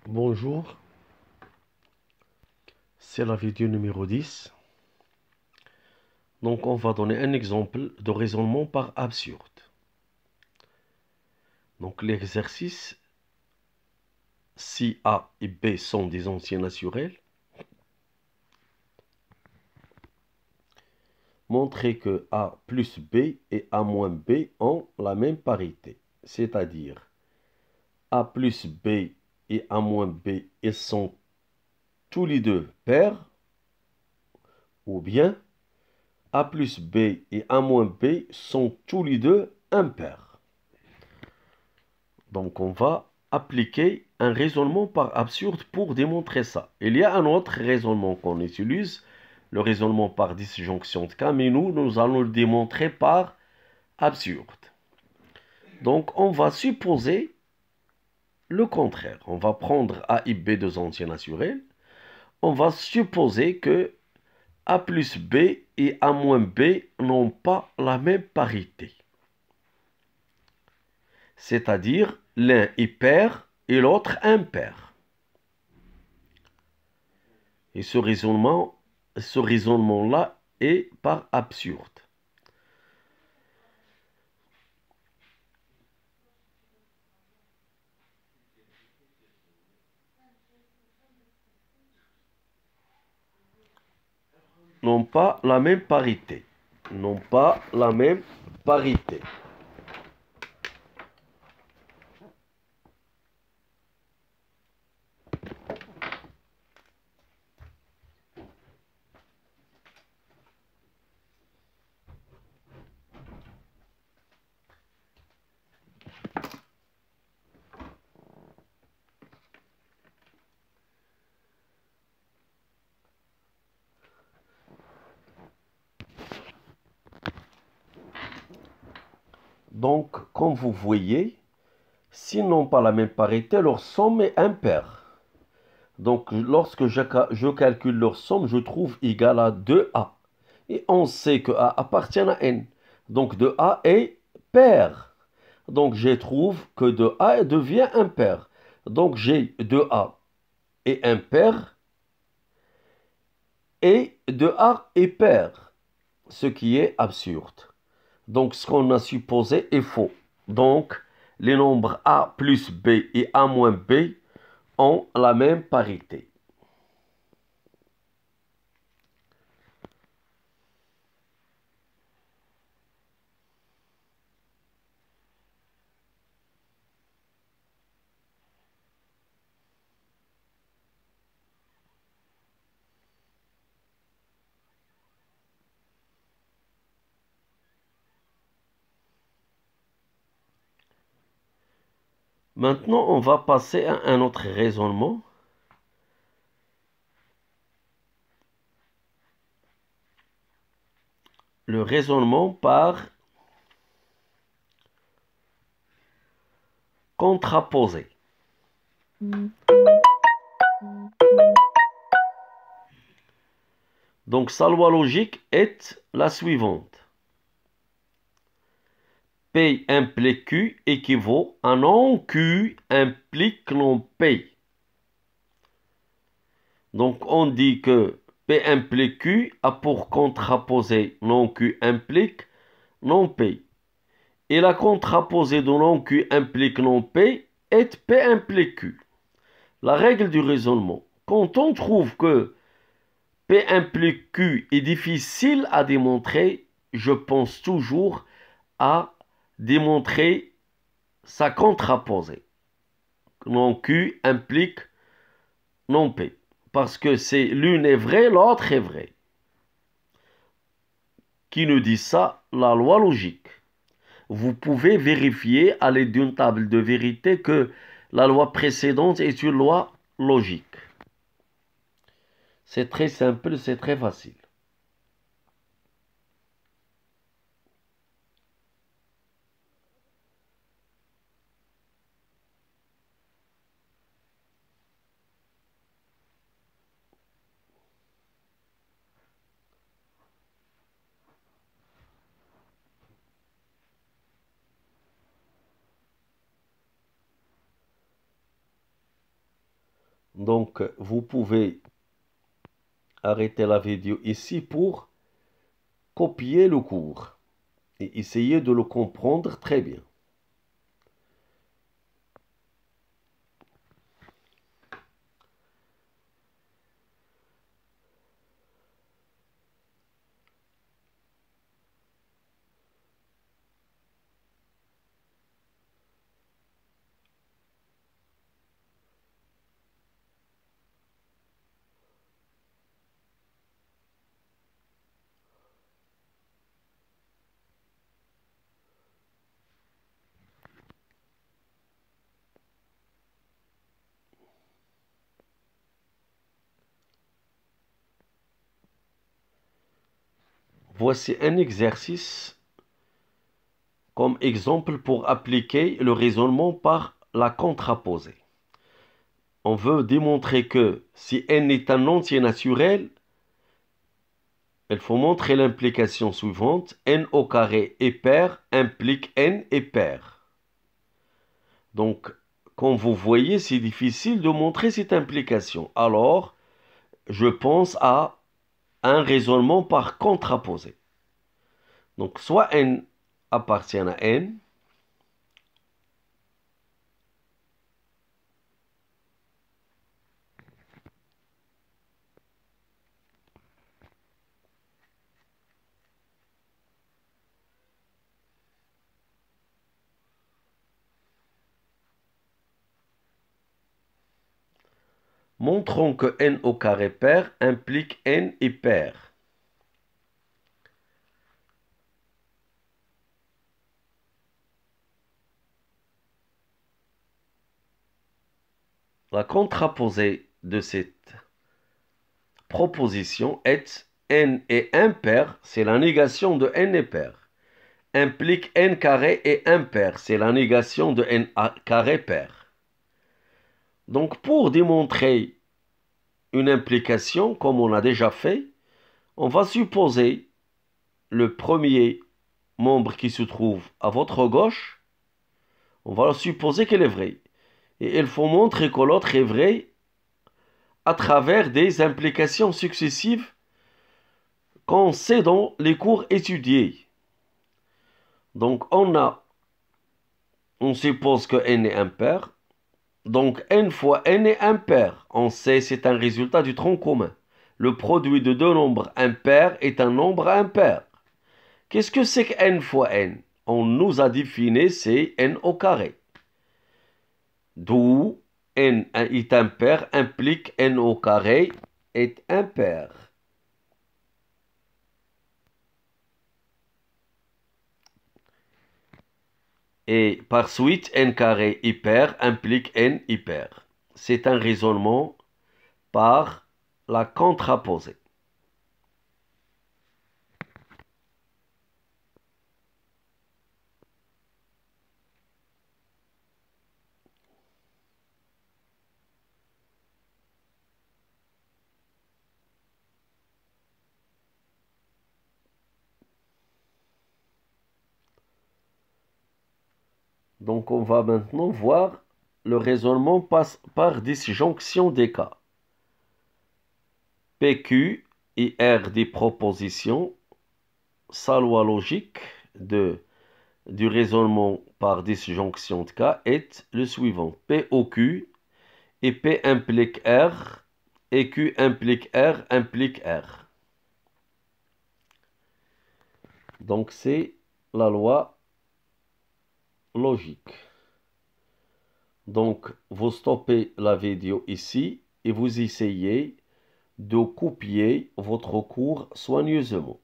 Bonjour, c'est la vidéo numéro 10. Donc on va donner un exemple de raisonnement par absurde. Donc l'exercice, si A et B sont des entiers naturels, montrez que A plus B et A moins B ont la même parité. C'est-à-dire A plus B et A moins B, ils sont tous les deux pairs, ou bien A plus B et A moins B sont tous les deux impairs. Donc on va appliquer un raisonnement par absurde pour démontrer ça. Il y a un autre raisonnement qu'on utilise, le raisonnement par disjonction de cas, mais nous allons le démontrer par absurde. Donc on va supposer le contraire. On va prendre A et B deux entiers naturels. On va supposer que A plus B et A moins B n'ont pas la même parité. C'est-à-dire l'un est pair et l'autre impair. Et ce raisonnement-là est par absurde. N'ont pas la même parité. N'ont pas la même parité. Donc, comme vous voyez, s'ils n'ont pas la même parité, leur somme est impaire. Donc, lorsque je calcule leur somme, je trouve égal à 2A. Et on sait que A appartient à N. Donc, 2A est pair. Donc, je trouve que 2A devient impair. Donc, j'ai 2A est impair et 2A est pair, ce qui est absurde. Donc, ce qu'on a supposé est faux. Donc, les nombres A plus B et A moins B ont la même parité. Maintenant, on va passer à un autre raisonnement. Le raisonnement par contraposé. Donc, sa loi logique est la suivante. P implique Q équivaut à non Q implique non P. Donc, on dit que P implique Q a pour contraposé non Q implique non P. Et la contraposée de non Q implique non P est P implique Q. La règle du raisonnement. Quand on trouve que P implique Q est difficile à démontrer, je pense toujours à démontrer sa contraposée. Non Q implique non P. Parce que c'est l'une est vraie, l'autre est vraie. Qui nous dit ça? La loi logique. Vous pouvez vérifier à l'aide d'une table de vérité que la loi précédente est une loi logique. C'est très simple, c'est très facile. Donc, vous pouvez arrêter la vidéo ici pour copier le cours et essayer de le comprendre très bien. Voici un exercice comme exemple pour appliquer le raisonnement par la contraposée. On veut démontrer que si n est un entier naturel, il faut montrer l'implication suivante. N au carré est pair implique n est pair. Donc, comme vous voyez, c'est difficile de montrer cette implication. Alors, je pense à un raisonnement par contraposé. Donc, soit n appartient à n, montrons que n au carré pair implique n est pair. La contraposée de cette proposition est n est impair, c'est la négation de n est pair. Implique n carré est impair, c'est la négation de n carré pair. Donc pour démontrer une implication, comme on a déjà fait, on va supposer le premier membre qui se trouve à votre gauche, on va supposer qu'elle est vraie. Et il faut montrer que l'autre est vrai à travers des implications successives qu'on sait dans les cours étudiés. Donc on suppose que n est impair. Donc n fois n est impair. On sait c'est un résultat du tronc commun. Le produit de deux nombres impairs est un nombre impair. Qu'est-ce que c'est que n fois n? On nous a défini c'est n au carré. D'où n est impair implique n au carré est impair. Et par suite, n carré hyper implique n hyper. C'est un raisonnement par la contraposée. Donc on va maintenant voir le raisonnement par disjonction des cas. PQ et R des propositions, sa loi logique du raisonnement par disjonction de cas est le suivant. P au Q et P implique R et Q implique R implique R. Donc c'est la loi logique. Donc vous stoppez la vidéo ici et vous essayez de copier votre cours soigneusement.